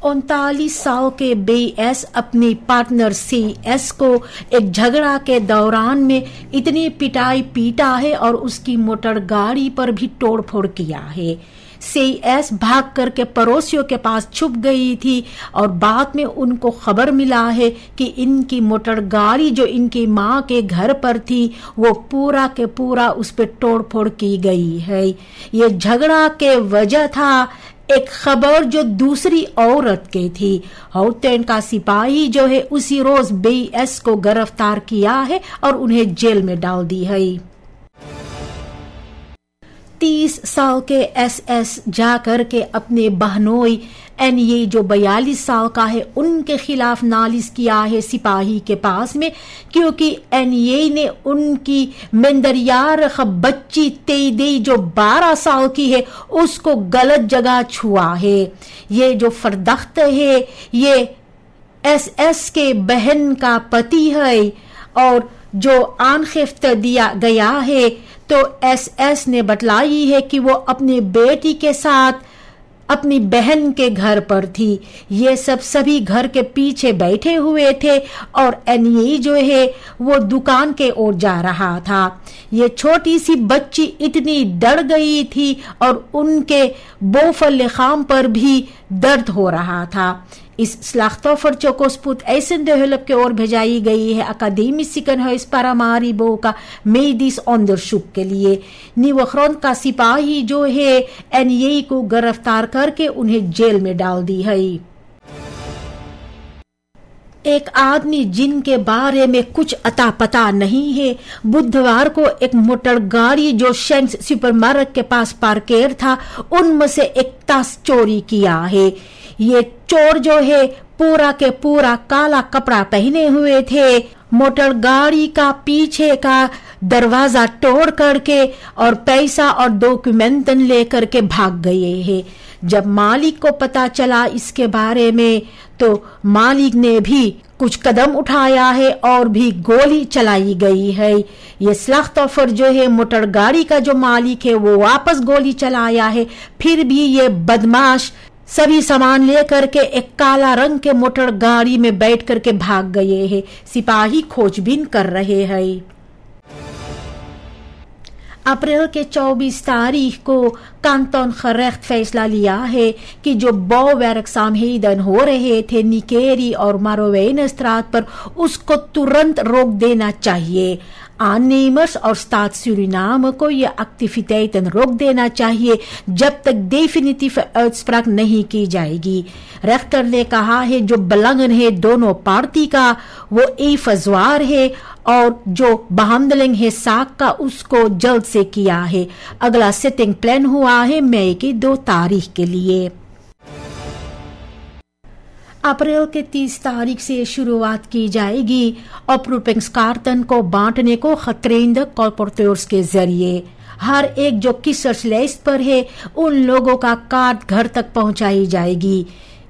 39 साल के BS अपनी पार्टनर CS को एक झगड़ा के दौरान में इतनी पिटाई पीटा है और उसकी मोटर गाड़ी पर भी तोड़फोड़ किया है। CS भाग करके पड़ोसियों के पास छुप गई थी और बाद में उनको खबर मिला है कि इनकी मोटर गाड़ी जो इनकी माँ के घर पर थी वो पूरा के पूरा उस पर तोड़फोड़ की गई है। ये झगड़ा के वजह था एक खबर जो दूसरी औरत के थी। हौतेन का सिपाही जो है उसी रोज BS को गिरफ्तार किया है और उन्हें जेल में डाल दी है। 30 साल के SS जाकर के अपने बहनोई NA जो 42 साल का है उनके खिलाफ नालिश किया है सिपाही के पास में, क्योंकि NA ने उनकी मेंदरियार बच्ची तेदी जो 12 साल की है उसको गलत जगह छुआ है। ये जो फर्दख्त है ये SS के बहन का पति है और जो आनखिफ्त दिया गया है तो SS ने बतलाई है कि वो अपने बेटी के साथ अपनी बहन के घर पर थी। ये सभी घर के पीछे बैठे हुए थे और NA जो है वो दुकान के ओर जा रहा था। ये छोटी सी बच्ची इतनी डर गई थी और उनके बोफल खाम पर भी दर्द हो रहा था। इस स्लाख्तोफर चोकोस्पुत ऐसे डेवलप के ओर भेजाई गई है अकादमी सिकन है इस पारामारी बो का मेदिस ऑनरशिप के लिए। निवखरन का सिपाही जो है NA को गिरफ्तार करके उन्हें जेल में डाल दी है। एक आदमी जिनके बारे में कुछ अता पता नहीं है बुधवार को एक मोटर गाड़ी जो शेंक्स सुपरमार्केट के पास पार्केर था उनमें से एक तास चोरी किया है। ये चोर जो है पूरा के पूरा काला कपड़ा पहने हुए थे, मोटर गाड़ी का पीछे का दरवाजा तोड़ करके और पैसा और डॉक्यूमेंट लेकर के भाग गए हैं। जब मालिक को पता चला इसके बारे में तो मालिक ने भी कुछ कदम उठाया है और भी गोली चलाई गई है। ये स्लाख्तोफर जो है मोटर गाड़ी का जो मालिक है वो वापस गोली चलाया है, फिर भी ये बदमाश सभी सामान लेकर के एक काला रंग के मोटर गाड़ी में बैठ करके भाग गए हैं। सिपाही खोजबीन कर रहे हैं। अप्रैल के 24 तारीख को कांतोन खरेख्त फैसला लिया है कि जो बौवैरक सामहीदन हो रहे थे निकेरी और मारोवेन स्त्रात पर उसको तुरंत रोक देना चाहिए। आनेमर्स और स्टात सूरिनाम को यह एक्टिविटेटन रोक देना चाहिए जब तक डेफिनिटिव उitspraak नहीं की जाएगी। रेख्टर ने कहा है जो बेलंगन है दोनों पार्टी का वो एफजवार है और जो behandeling है साक का उसको जल्द से किया है। अगला सिटिंग प्लान हुआ है मई की 2 तारीख के लिए। अप्रैल के 30 तारीख से शुरुआत की जाएगी ऑपरूपिंग्सकार्टन को बांटने को खतरेंद कॉर्पोरेटर्स के जरिए। हर एक जो किसर्स लिस्ट पर है उन लोगों का कार्ड घर तक पहुंचाई जाएगी।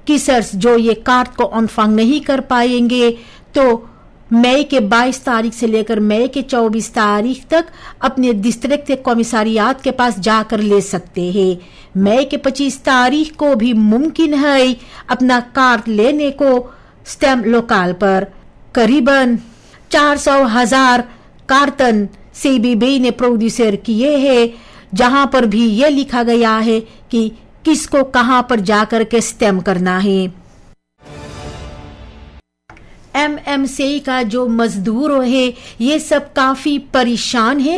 किसर्स जो ये कार्ड को ऑनफंग नहीं कर पाएंगे तो मई के 22 तारीख से लेकर मई के 24 तारीख तक अपने डिस्ट्रिक्ट के कमिश्नरियात के पास जाकर ले सकते हैं। मई के 25 तारीख को भी मुमकिन है अपना कार्ड लेने को स्टैम्प लोकल पर। करीबन 400,000 कार्टन CBB ने प्रोड्यूसर किए हैं जहां पर भी ये लिखा गया है कि किसको कहां पर जाकर के स्टैम्प करना है। MMC का जो मजदूर है ये सब काफी परेशान है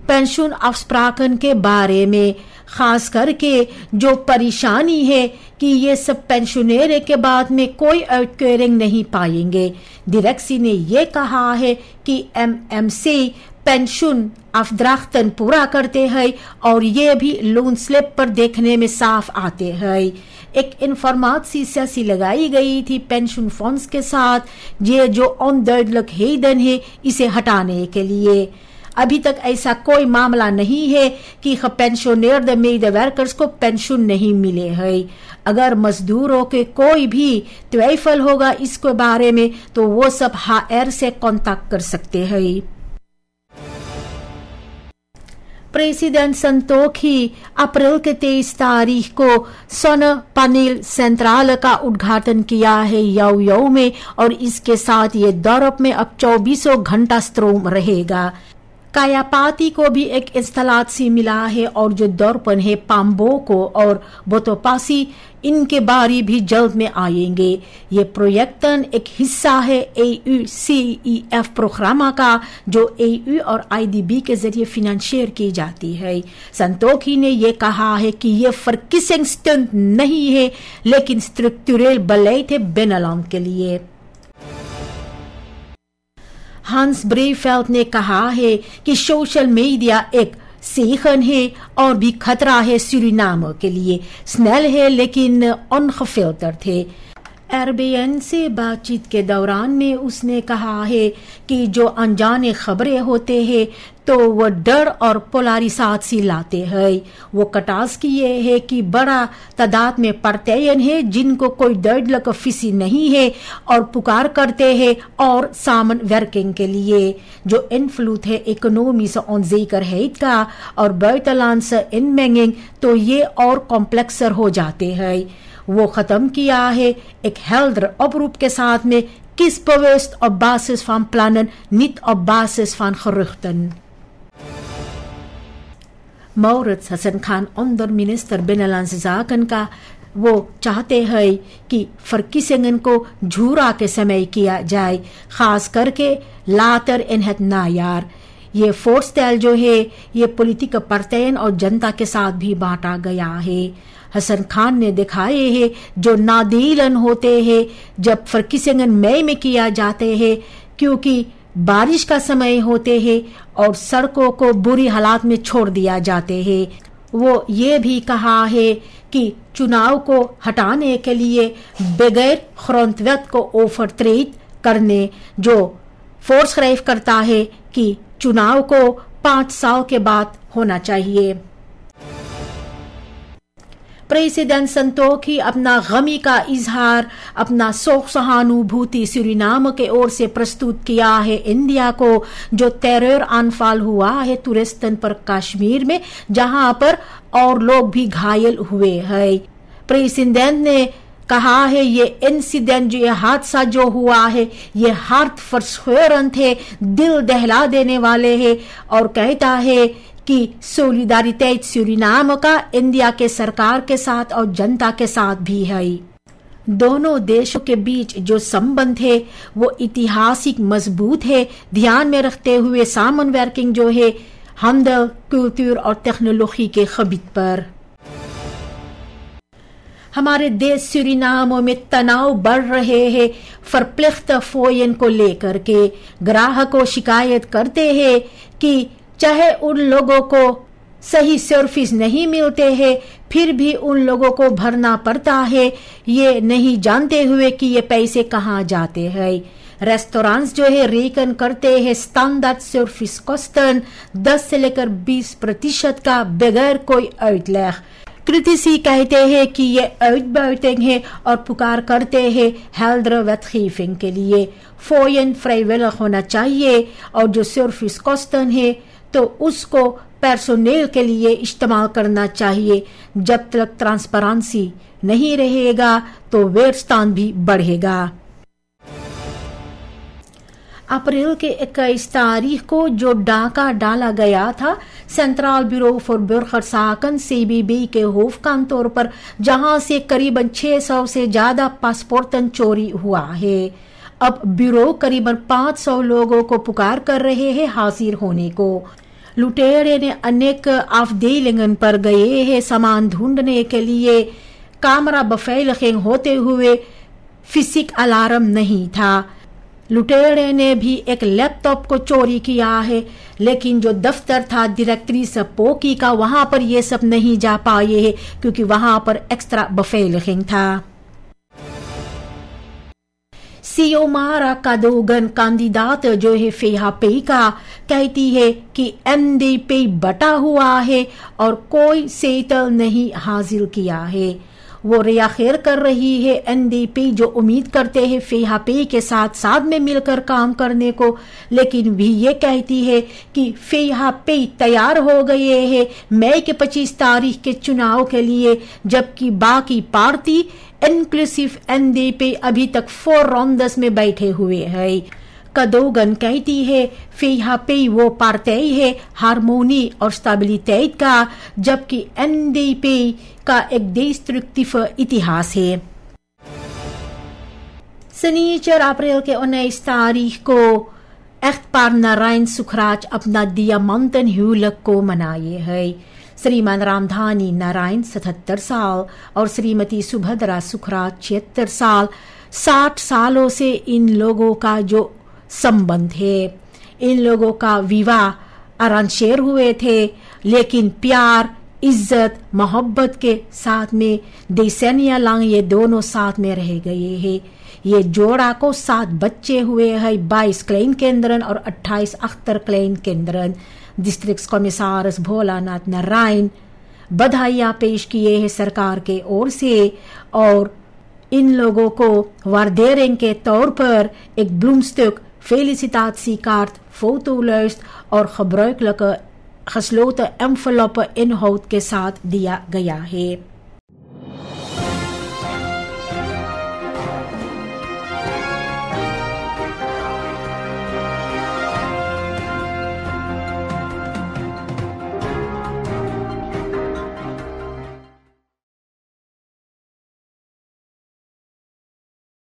पेंशन अफ्स्प्राकन के बारे में, खास करके जो परेशानी है कि ये सब पेंशनर के बाद में कोई आउटकेयरिंग नहीं पाएंगे। डायरेक्सी ने ये कहा है कि MMC पेंशन अफद्राख्तन पूरा करते हैं और ये भी लोन स्लिप पर देखने में साफ आते हैं। एक इन्फॉर्मात सी लगाई गई थी पेंशन फंड्स के साथ ये जो ऑनडर्डलक हेदन है इसे हटाने के लिए। अभी तक ऐसा कोई मामला नहीं है कि पेंशनर द मेडवर्कर्स को पेंशन नहीं मिले है। अगर मजदूरों के कोई भी त्वेफल होगा इसके बारे में तो वो सब HR से कांटेक्ट कर सकते हैं। प्रेसिडेंट संतोखी अप्रैल के 23 तारीख को सोलर पैनल सेंट्रल का उद्घाटन किया है याओ में, और इसके साथ ये यूरोप में अब 24 घंटा स्ट्रोम रहेगा। कायापाती को भी एक इंस्टॉलासी मिला है, और जो दर्पण है पाम्बोको और बोतोपासी, इनके बारी भी जल्द में आएंगे। ये प्रोजेक्टन एक हिस्सा है AUCEF प्रोग्राम का, जो AU और IDB के जरिए फिनेंशियर की जाती है। संतोखी ने ये कहा है कि ये फर्किसिंग स्टंट नहीं है, लेकिन स्ट्रक्चरल बलैट है बेनलाम के लिए। हांस ब्रेफेल्ड ने कहा है कि सोशल मीडिया एक सेखन है और भी खतरा है सूरीनाम के लिए। स्नेल है लेकिन अनफिल्टर थे। एरबीएन से बातचीत के दौरान में उसने कहा है कि जो अनजाने खबरें होते हैं तो वो डर और पोलारिसासी लाते हैं। वो कटास किए है कि बड़ा तादाद में पर्तेयन है जिनको कोई दर्द लकफिसी नहीं है और पुकार करते हैं और सामन वर्किंग के लिए जो इन्फ्लूट है इकोनॉमी से ऑनजेकर है का और बैतलान से इनमेंगिंग, तो ये और कॉम्प्लेक्सर हो जाते हैं। वो खत्म किया है एक हेल्दर oproep के साथ में किस bewust op basis van plannen, niet op basis van geruchten। Maurits Hasan Khan onder minister बिnnenlandse zaken का वो चाहते हैं कि फर्किसिंगन को झूरा के समय किया जाए, खास करके लातर इन het najaar। ये फोर्स्टाइल जो है ये पॉलिटिकल पार्टियन और जनता के साथ भी बांटा गया है। हसन खान ने दिखाए हैं जो नादीलन होते हैं जब फर्किसिंगन मई में किया जाते हैं, क्योंकि बारिश का समय होते हैं और सड़कों को बुरी हालात में छोड़ दिया जाते हैं। वो ये भी कहा है कि चुनाव को हटाने के लिए बगैर ग्रondwet को ओवरट्रेड करने जो फोर्स ड्राइव करता है कि चुनाव को 5 साल के बाद होना चाहिए। प्रेसिडेंट संतोखी अपना गमी का इजहार, अपना शोक सहानुभूति सूरीनाम के ओर से प्रस्तुत किया है इंडिया को, जो टेरर अनफाल हुआ है टूरिस्टन पर कश्मीर में, जहां पर और लोग भी घायल हुए हैं। प्रेसिडेंट ने कहा है ये इंसिडेंट, ये हादसा जो हुआ है ये हार्ट फर्स्टोरेंट है, दिल दहला देने वाले है, और कहता है कि सोलिडारिटेट सूरीनाम का इंडिया के सरकार के साथ और जनता के साथ भी है। दोनों देशों के बीच जो संबंध है वो ऐतिहासिक मजबूत है, ध्यान में रखते हुए सामन वर्किंग जो है हमदल, कल्चर और टेक्नोलॉजी के खबीत पर। हमारे देश सूरीनाम में तनाव बढ़ रहे हैं फरप्लिख्त फोयन को लेकर के। ग्राहकों शिकायत करते हैं कि चाहे उन लोगों को सही सर्विस नहीं मिलते हैं, फिर भी उन लोगों को भरना पड़ता है, ये नहीं जानते हुए कि ये पैसे कहाँ जाते हैं। रेस्टोरेंट्स जो है रेकन करते हैं स्टैंडर्ड सर्विस कॉस्टन 10 से लेकर 20% का बगैर कोई आउटलेग। क्रिटिसी कहते हैं कि ये आउटबाउटिंग है और पुकार करते हैं हेल्दर वेटगीविंग के लिए। फोयन फ्राइवेलर होना चाहिए और जो सर्विस कॉस्टन है तो उसको पर्सोनेल के लिए इस्तेमाल करना चाहिए। जब तक ट्रांसपेरेंसी नहीं रहेगा तो वेरस्तान भी बढ़ेगा। अप्रैल के 21 तारीख को जो डाका डाला गया था सेंट्रल ब्यूरो फॉर बुरखरसाकन CBB के होफकांतौर पर, जहां से करीबन 600 से ज्यादा पासपोर्टन चोरी हुआ है। अब ब्यूरो करीबन 500 लोगों को पुकार कर रहे हैं हाजिर होने को। लुटेरे ने अनेक afdelingen पर गए हैं सामान ढूंढने के लिए। कैमरा बफेलिंग होते हुए फिजिक अलार्म नहीं था। लुटेरे ने भी एक लैपटॉप को चोरी किया है, लेकिन जो दफ्तर था डायरेक्टरी सपोकी का वहां पर ये सब नहीं जा पाए हैं क्योंकि वहां पर एक्स्ट्रा बफेलिंग था। सियोमारा कादोगन कैंडिडेट जो है फेहापे का कहती है कि NDP बटा हुआ है और कोई सेटल नहीं हासिल किया है। वो रियाखैर कर रही है एनडीपी, जो उम्मीद करते हैं फेहापी के साथ साथ में मिलकर काम करने को, लेकिन भी ये कहती है कि फेहापी तैयार हो गए हैं मई के 25 तारीख के चुनाव के लिए, जबकि बाकी पार्टी इंक्लूसिव एनडीपी अभी तक 4 राउंड्स में बैठे हुए हैं। कदोगन कहती है फेहापी वो पार्टी है हारमोनी और स्टेबिलिटी का, जबकि एनडीपी का एक डिस्ट्रक्टिव इतिहास है। शनिचर अप्रैल के 19 तारीख को एख्तपार नारायण सुखराज अपना दियामंतन हुलक को मनाए है। श्रीमान रामधानी नारायण 77 साल और श्रीमती सुभद्रा सुखराज 76 साल। 60 सालों से इन लोगों का जो संबंध है, इन लोगों का विवाह अरेंज हुए थे, लेकिन प्यार, इज्जत, मोहब्बत के साथ में देसनिया लंग ये दोनों साथ में रह गए हैं। ये जोड़ा को 7 बच्चे हुए हैं, 22 क्लेन केंद्रन और 28 अख्तर क्लेन केंद्रन। डिस्ट्रिक्ट कमिश्नर भोलानाथ नारायण बधाइयां पेश किए हैं सरकार के ओर से, और इन लोगों को वारदेरिंग के तौर पर एक ब्लूमस्टिक Felicitatsie kaart, fotolijst और gebruikelijke gesloten enveloppe inhoud के साथ दिया गया है।